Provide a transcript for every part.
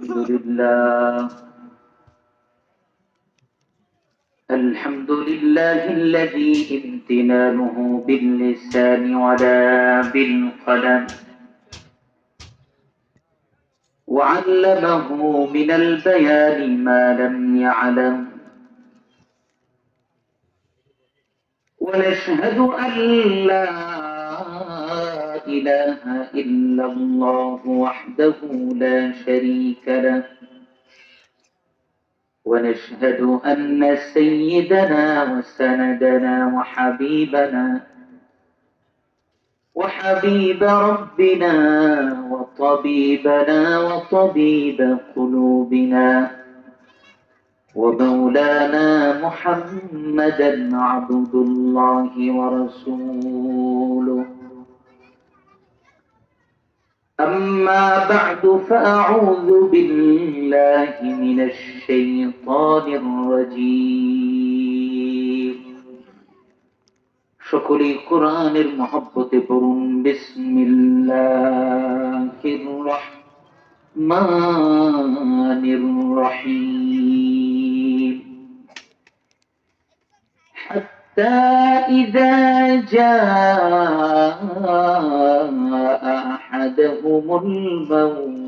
الحمد لله الذي امتنانه باللسان ولا بالقلم، وعلمه من البيان ما لم يعلم، ونشهد أن لا إله إلا الله وحده لا شريك له، ونشهد أن سيدنا وسندنا وحبيب ربنا وطبيبنا وطبيب قلوبنا ومولانا محمدا عبد الله ورسوله. أما بعد فأعوذ بالله من الشيطان الرجيم। সকলেই কোরআনের মহব্বতে পড়ুন বিসমিল্লাহির রহমানির রহিম। حتى إذا جاء أحدهم الموت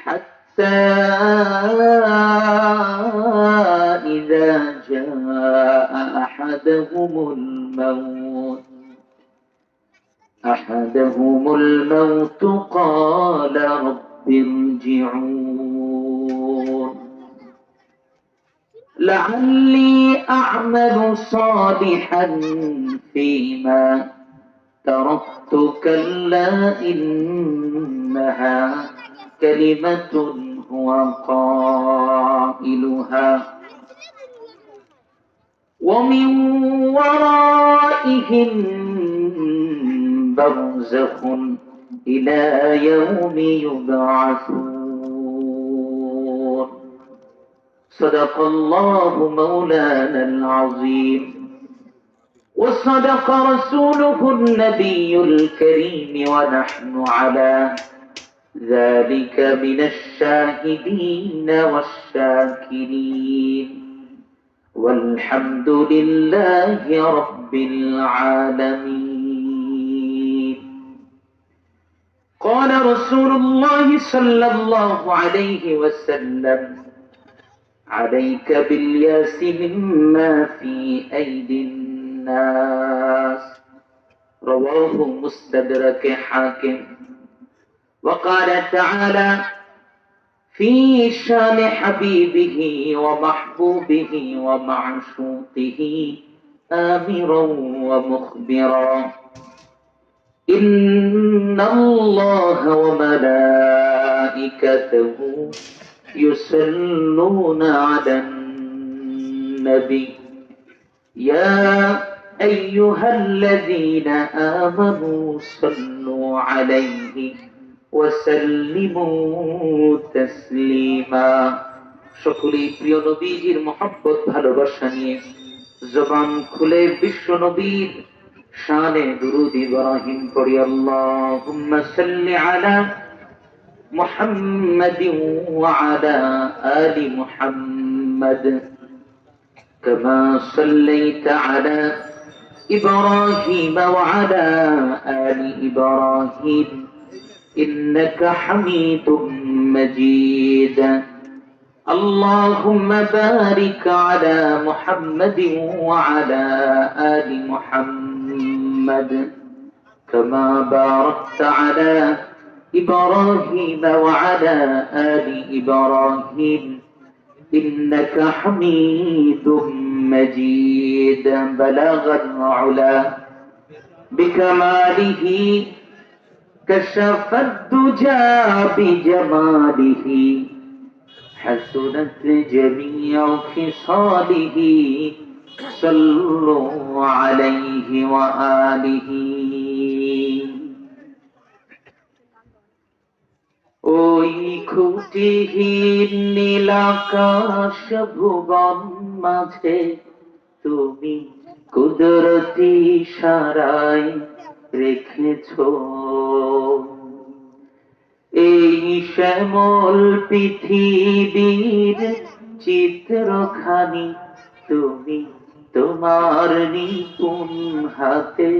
حتى إذا جاء أحدهم الموت قال رب ارجعون لعلي أعمل صالحا فيما تركت كلا إنها كلمة هو قائلها ومن ورائهم برزخ إلى يوم يبعثون. صدق الله مولانا العظيم وصدق رسوله النبي الكريم ونحن على ذلك من الشاهدين والشاكرين والحمد لله رب العالمين. قال رسول الله صلى الله عليه وسلم عليك بالياس مما في أيدي الناس. رواه مستدرك حاكم. وقال تعالى في شان حبيبه ومحبوبه ومعشوقه آمرا ومخبرا إن الله وملائكته يصلون على النبي يا أيها الذين آمنوا صلوا عليه وسلموا تسليما. সকলেই প্রিয় নবীজির মহব্বত ভালোবাসা নিয়ে জবান খুলে বিশ্ব নবীর শানে দুরূদ ইব্রাহিম পড়ি। আল্লাহুম্মা সাল্লি আলা محمد وعلى آل محمد كما صليت على إبراهيم وعلى آل إبراهيم إنك حميد مجيد. اللهم بارك على محمد وعلى آل محمد كما باركت على إبراهيم وعلى آل إبراهيم إنك حميد مجيد. بلغ العلا بكماله كشف الدجى بجماله حسنت جميع خصاله صلوا عليه وآله. ওই খুঁটিহীন নীলাকাশ ভুবন মাঝে তুমি কুদরতি ইশারায় রেখেছো শ্যামল পৃথিবীর চিত্রখানি তুমি তোমার নিপুণ হাতে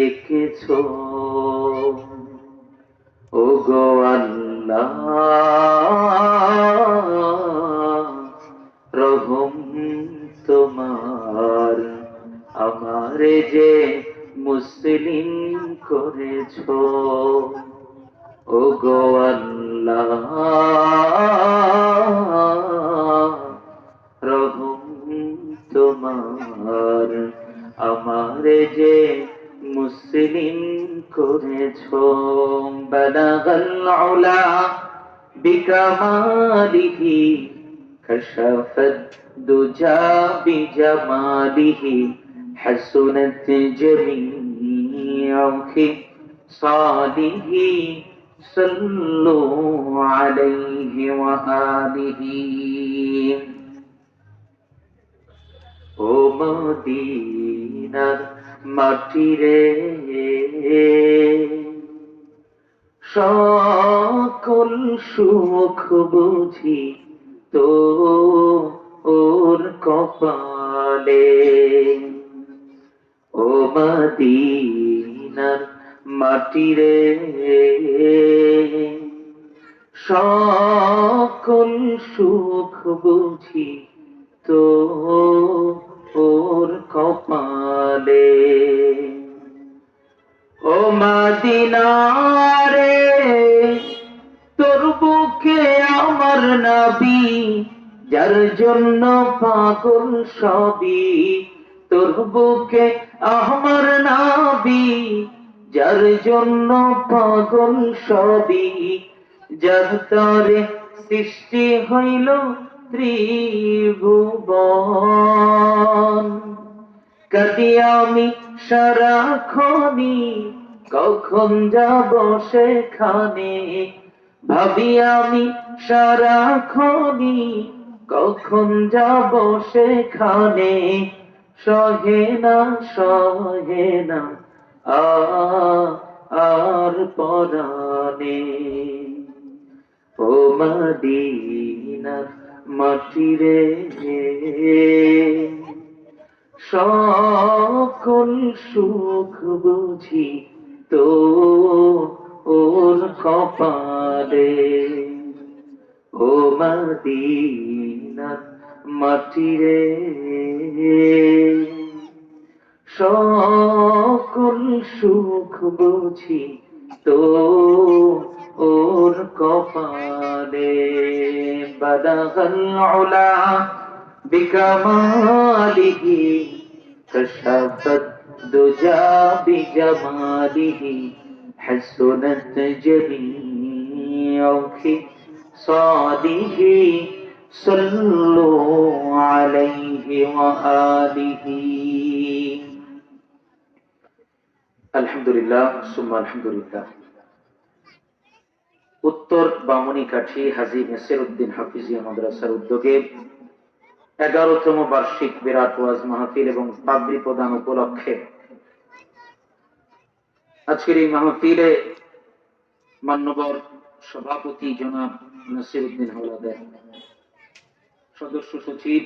এঁকেছো। ওগো আল্লাহ, রহম তোমার, আমারে যে মুসলিম করেছো। ওগো আল্লাহ, রহম তোমার, আমারে যে মুসলিম করেছো। বালাগাল উলা বিকামালিহি কাশাফাত দুজা বিজামালিহি হাসুনাত জামিউ খিসালিহি সাল্লু আলাইহি ওয়া আলিহি। ও মদিনার মাটি রে, সকল সুখ বুঝি তো ওর কপালে। ও মদিনার মাটি রে, সকল সুখ বুঝি তো ওর কপালে। ও মদিনা রে, তোর বুকে আমার নবী, যার জন্য পাগল সবই। তোর বুকে আমার নবী, যার জন্য পাগল সবই। যার তরে সৃষ্টি হইল ত্রিভুবন। কাটি আমি সারাক্ষণই, কখন যাব সেখানে। ভাবি আমি সারাক্ষণই, কখন যাব সেখানে। সহে না সহে না আর পরাণে। ও মদিনার মাটি রে, সকল সুখ বুঝি তো ওর কপালে। ও মদিনার মাটি রে, সকল সুখ বুঝি তো ওর কপালে। বালাগাল উলা বিকামালিহি কাশাফাত দুজা বিজামালিহি হাসুনাত জামিউ খিসালিহি সাল্লু আলাইহি ওয়া আলিহি। আলহামদুলিল্লাহ সুম্মা আলহামদুলিল্লাহ। উত্তর বামুনিকাঠি হাজী নেসির উদ্দিন হাফিজিয়া মাদ্রাসার উদ্যোগে 11তম বার্ষিক বিরাট ওয়াজ মাহফিল এবং পাগড়ি প্রদান উপলক্ষে আজকের এই মাহফিলে মান্যবর সভাপতি জনাব নাসির উদ্দিন হাওলাদার, সদস্য সচিব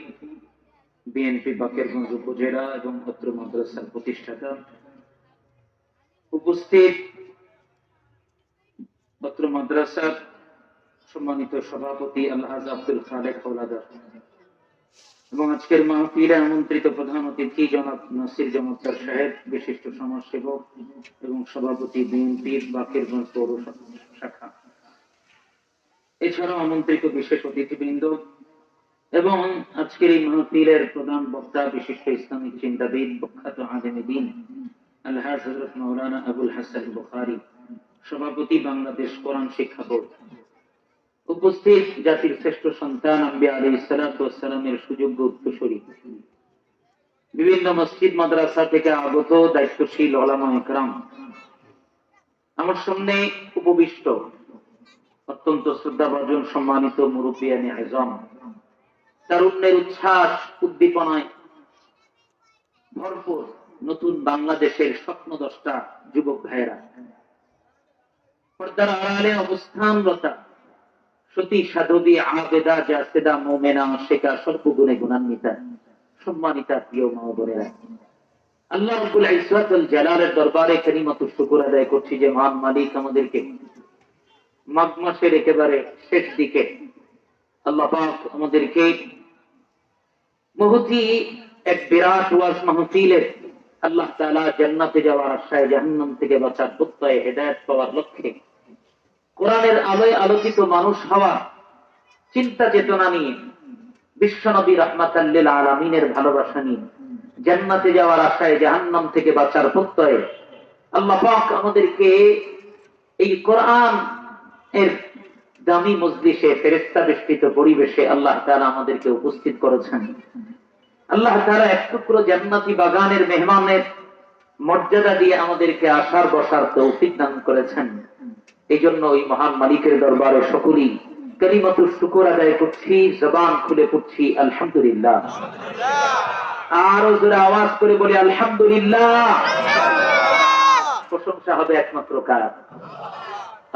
বিএনপি বাকেরগঞ্জ উপজেলা এবং অত্র মাদ্রাসার প্রতিষ্ঠাতা, উপস্থিত অত্র মাদ্রাসার সম্মানিত সভাপতি আলহাজ আব্দুল খালেক হাওলাদার এবং আজকের মাহফিলে আমন্ত্রিত প্রধান অতিথি জনাব নাসির জমাদ্দার সাহেব, বিশিষ্ট সমাজসেবক এবং সভাপতি বিএনপির বাকেরগঞ্জ পৌর শাখা, এছাড়াও আমন্ত্রিত বিশেষ অতিথিবৃন্দ এবং আজকের এই মাহফিলের প্রধান বক্তা বিশিষ্ট ইসলামিক চিন্তাবিদ প্রখ্যাত আলেমে দ্বীন আলহাজ হযরত মাওলানা আবুল হাসান বুখারী, সভাপতি বাংলাদেশ কোরআন শিক্ষা বোর্ড, উপস্থিত জাতির শ্রেষ্ঠ সন্তান আম্বিয়া আলাইহিস সালাতু ওয়াস সালামের সুযোগ্য উত্তরসূরি, বিভিন্ন মসজিদ মাদ্রাসা থেকে আগত দায়িত্বশীল উলামা ইকরাম, আমার সামনে উপবিষ্ট অত্যন্ত শ্রদ্ধাভাজন সম্মানিত মুরব্বিয়ানে আযম, তারুণ্যের উচ্ছ্বাস উদ্দীপনায় ভরপুর নতুন বাংলাদেশের স্বপ্নদ্রষ্টা যুবক ভাইয়েরা, পর্দার আড়ালে অবস্থানরতা সতী সাধবী আবেদা জাসেদা মুমিনা আশিকা সর্বগুণে গুণান্বিতা সম্মানিতা প্রিয় মা বোনেরা, আল্লাহ রাব্বুল ইজ্জত ওয়াল জালালের দরবারে কালিমাতুশ শুকর আদায় করছি যে মহান মালিক আমাদেরকে মাঘ মাসের একেবারে শেষ দিকে আল্লাহ পাক আমাদেরকে মহতি এক বিরাট ওয়াজ মাহফিলের আল্লাহ তাআলা জান্নাতে যাওয়ার আশায় জাহান্নাম থেকে বাঁচার প্রত্যয়ে হেদায়েত পাওয়ার লক্ষ্যে কোরআনের আলোয় আলোকিত মানুষ হওয়া চিন্তা চেতনা নিয়ে বিশ্বনবী রাহমাতাল লিল আলামিনের ভালোবাসা নিয়ে জান্নাতে যাওয়ার আশায় জাহান্নাম থেকে বাঁচার প্রত্যয়ে আল্লাহ পাক আমাদেরকে এই কোরআন এর দামি মজলিসে ফেরেশতা বেষ্টিত পরিবেশে আল্লাহ তাআলা আমাদেরকে উপস্থিত করেছেন। আল্লাহ তাআলা এক টুকরো জান্নাতি বাগানের মেহমানের মর্যাদা দিয়ে আমাদেরকে আসার বসার তৌফিক দান করেছেন। এই জন্য ওই মহান মালিকের দরবারে সকলেই কালিমাতুশ শুকর আদায় করছি, জবান খুলে পড়ছি আলহামদুলিল্লাহ। আরো জোরে আওয়াজ করে বলি আলহামদুলিল্লাহ। প্রশংসা হবে একমাত্র কার?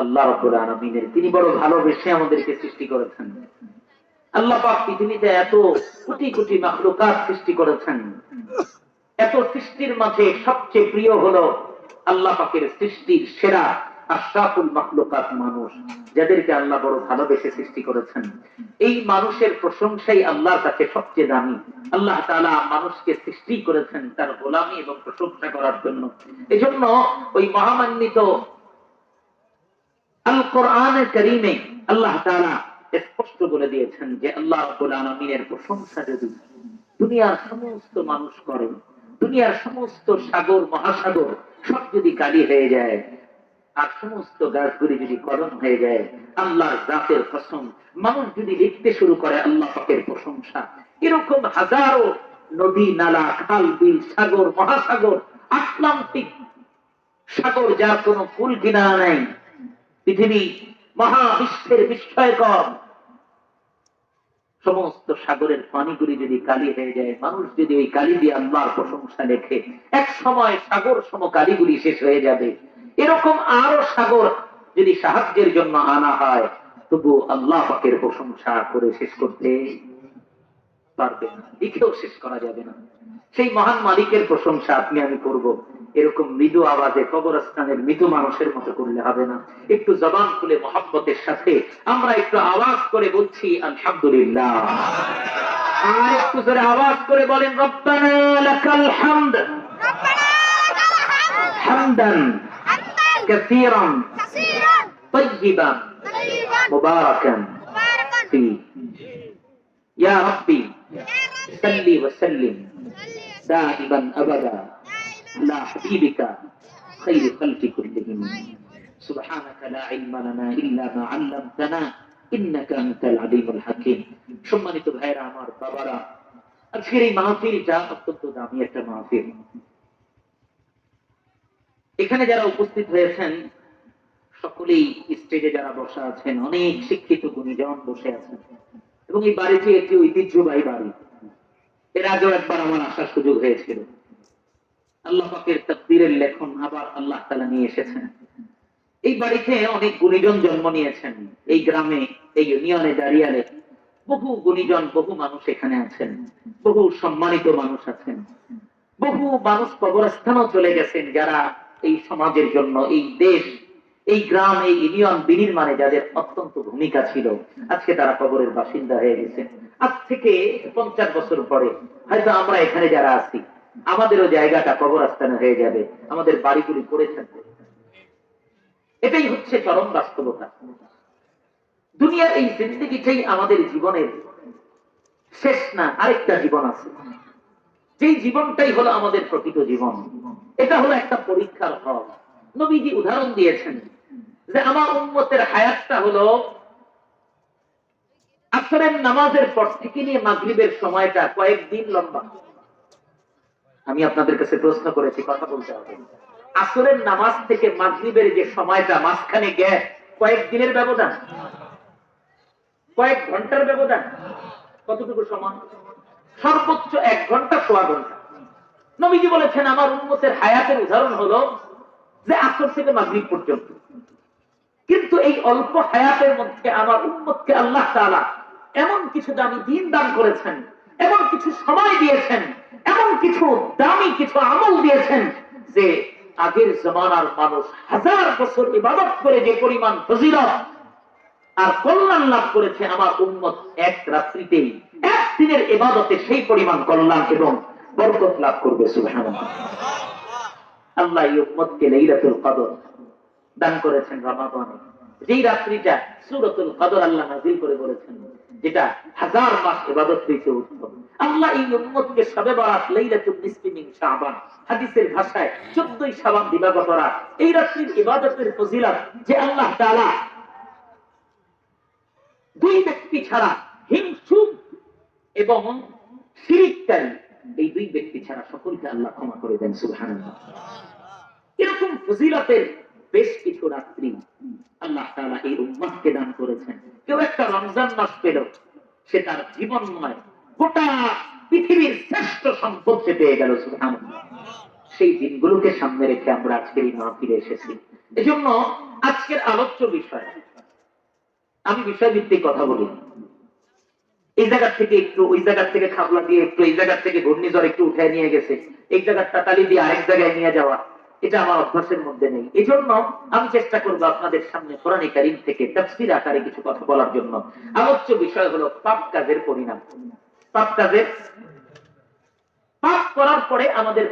আল্লাহ রাব্বুল আলামিনের। তিনি বড় ভালোবেসে আমাদেরকে সৃষ্টি করেছেন। আল্লাহ পাক পৃথিবীতে এত কোটি কোটি মাখলুকাত সৃষ্টি করেছেন, এত সৃষ্টির মাঝে সবচেয়ে প্রিয় হলো আল্লাহ পাকের সৃষ্টির সেরা আশরাফুল মাখলুকাত মানুষ, যাদেরকে আল্লাহ বড় ভালোবেসে সৃষ্টি করেছেন। এই মানুষের প্রশংসাই আল্লাহর কাছে সবচেয়ে দামি। আল্লাহ তাআলা মানুষকে সৃষ্টি করেছেন তার গোলামি এবং প্রশংসা করার জন্য। এজন্য ওই মহামান্বিত আল কোরআনে কারীমে আল্লাহ তাআলা স্পষ্ট বলে দিয়েছেন যে আল্লাহ রাব্বুল আলামিনের প্রশংসা যদি দুনিয়ার সমস্ত মানুষ করে, দুনিয়ার সমস্ত সাগর মহাসাগর সব যদি কালি হয়ে যায় আর সমস্ত গাছগুলি যদি কলম হয়ে যায়, আল্লাহর জাতের কসম মানুষ যদি লিখতে শুরু করে আল্লাহ পাকের প্রশংসা, এরকম হাজারো নদী নালা খাল বিল সাগর মহাসাগর আটলান্টিক সাগর যার কোনো কুল কিনারা নাই, পৃথিবী মহাবিশ্বের বিস্ময়কর সমস্ত সাগরের পানিগুলি যদি কালি হয়ে যায়, মানুষ যদি ওই কালি দিয়ে আল্লাহর প্রশংসা লেখে, এক সময় সাগর সম কালিগুলি শেষ হয়ে যাবে। এরকম আরো সাগর যদি সাহায্যের জন্য আনা হয়, তবু আল্লাহ পাকের প্রশংসা করে শেষ করতে পারবে না, লিখেও শেষ করা যাবে না। সেই মহান মালিকের প্রশংসা আপনি আমি করব, এরকম মৃদু আওয়াজে কবরস্থানের মৃদু মানুষের মতো করলে হবে না। একটু জবান খুলে মহব্বতের সাথে আমরা একটু আওয়াজ করে বলছি আলহামদুলিল্লাহ। আর একটু জোরে আওয়াজ করে বলেন রব্বানা লাকাল হামদ হামদান কাসীরান তাইয়িবান মুবারাকান ফি ইয়া রাব্বি সাল্লি ওয়া সাল্লিম দাইমান আবাদা লা হাবিবিকা খায়রি খালকি কুল্লিহিম সুবহানাকা লা ইলমা লানা ইল্লা মা 'আল্লামতানা ইন্নাকা আনতাল আলিমুল হাকীম। সম্মানিত ভাইরা আমার, বাবারা, আজকের এই মাহফিলটা অত্যন্ত দামি একটা মাহফিল। এখানে যারা উপস্থিত হয়েছেন সকলেই, স্টেজে যারা বসা আছেন, অনেক শিক্ষিত গুণীজন বসে আছেন এবং এই বাড়িটি একটি ঐতিহ্যবাহী বাড়ি। এর আগেও একবার আমার আসার সুযোগ হয়েছিল। আল্লাহ পাকের তাকদীরের লেখন আবার আল্লাহ তাআলা নিয়ে এসেছেন। এই বাড়িতে অনেক গুণীজন জন্ম নিয়েছেন। এই গ্রামে, এই ইউনিয়নে দাঁড়িয়ালে বহু গুণীজন, বহু মানুষ এখানে আছেন, বহু সম্মানিত মানুষ আছেন, বহু মানুষ কবরস্থানও চলে গেছেন, যারা এই সমাজের জন্য, এই দেশ, এই গ্রাম, এই ইউনিয়ন বিনির্মাণে যাদের অত্যন্ত ভূমিকা ছিল, আজকে তারা কবরের বাসিন্দা হয়ে গেছেন। আজ থেকে 50 বছর পরে হয়তো আমরা এখানে যারা আছি, আমাদেরও জায়গাটা কবরস্থানে হয়ে যাবে, আমাদের বাড়িগুলি পড়ে থাকবে। এটাই হচ্ছে চরম বাস্তবতা। দুনিয়ার এই জিন্দেগিটাই আমাদের জীবনের শেষ না, আরেকটা জীবন আছে, যেই জীবনটাই হলো আমাদের প্রকৃত জীবন। এটা হলো একটা পরীক্ষার ফল। নবীজি উদাহরণ দিয়েছেন যে আমার উম্মতের হায়াতটা হলো আসরের নামাজের পর থেকে নিয়ে মাগরিবের সময়টা কয়েকদিন লম্বা। আমি আপনাদের কাছে প্রশ্ন করেছি, কথা বলতে হবে। আসরের নামাজ থেকে মাগরিবের যে সময়টা, মাঝখানে গ্যাপ, কয়েকদিনের ব্যবধান, কয়েক ঘন্টার ব্যবধান, কতটুকু সময়? সর্বোচ্চ 1 ঘন্টা, সোয়া ঘন্টা। নবীজি বলেছেন আমার উম্মতের হায়াতের উদাহরণ হলো যে আসর থেকে মাগরিব পর্যন্ত। কিন্তু এই অল্প হায়াতের মধ্যে আমার উম্মতকে আল্লাহ তাআলা এমন কিছু দামি দিন দান করেছেন, এমন কিছু সময় দিয়েছেন, এমন কিছু দামি কিছু আমল দিয়েছেন যে আগের জমানার মানুষ 1000 বছর ইবাদত করে যে পরিমাণ ফজিলত আর কল্যাণ লাভ করেছে, আমার উম্মত এক রাত্রিতেই একদিনের ইবাদতে সেই পরিমাণ কল্যাণ এবং বরকত লাভ করবে। সুবহানাল্লাহ। আল্লাহ এই উম্মতকে লাইলাতুল কদর দান করেছেন রমাদানে, যেই রাত্রিটা সূরাতুল কদর আল্লাহ নাযিল করে বলেছেন, যেটা 1000 মাস ইবাদত হইতে উত্তম। আল্লাহ এই উম্মতকে শবে বরাত লাইলাতুল নিসফি মিন শাবান, হাদিসের ভাষায় 14ই শাবান দিবাগত রাত, এই রাত্রির ইবাদতের ফজিলত যে আল্লাহ তাআলা দুই ব্যক্তি ছাড়া, হিংসুক এবং শিরককারী, এই দুই ব্যক্তি ছাড়া সকলকে আল্লাহ ক্ষমা করে দেন। সুবহানাল্লাহ। এরকম ফজিলতের বেশ কিছু রাত্রি আল্লাহ তাআলা এই উম্মতকে দান করেছেন। কেউ একটা রমজান মাস পেল, সে তার জীবন নয় গোটা পৃথিবীর শ্রেষ্ঠ সম্পদ সে পেয়ে গেল। সুবহানাল্লাহ। সেই দিনগুলোকে সামনে রেখে আমরা আজকের এই মাহফিলে এসেছি। এজন্য আজকের আলোচ্য বিষয়, আমি বিষয়ভিত্তিক কথা বলি। এই জায়গা থেকে একটু, ওই জায়গা থেকে খাবলা দিয়ে একটু, এই জায়গা থেকে ঘূর্ণিঝড় একটু উঠায় নিয়ে গেছে, এই জায়গাটা তালি দিয়ে আরেক জায়গায় নিয়ে যাওয়া, এটা আমার অভ্যাসের মধ্যে নেই। এই জন্য আমি চেষ্টা করবো আপনাদের সামনে কোরআন কারীম থেকে তাফসীর আকারে কিছু কথা বলার জন্য। আলোচ্য বিষয় হলো পাপ কাজের পরিণাম। পাপ কাজের, পাপ করার পরে আমাদের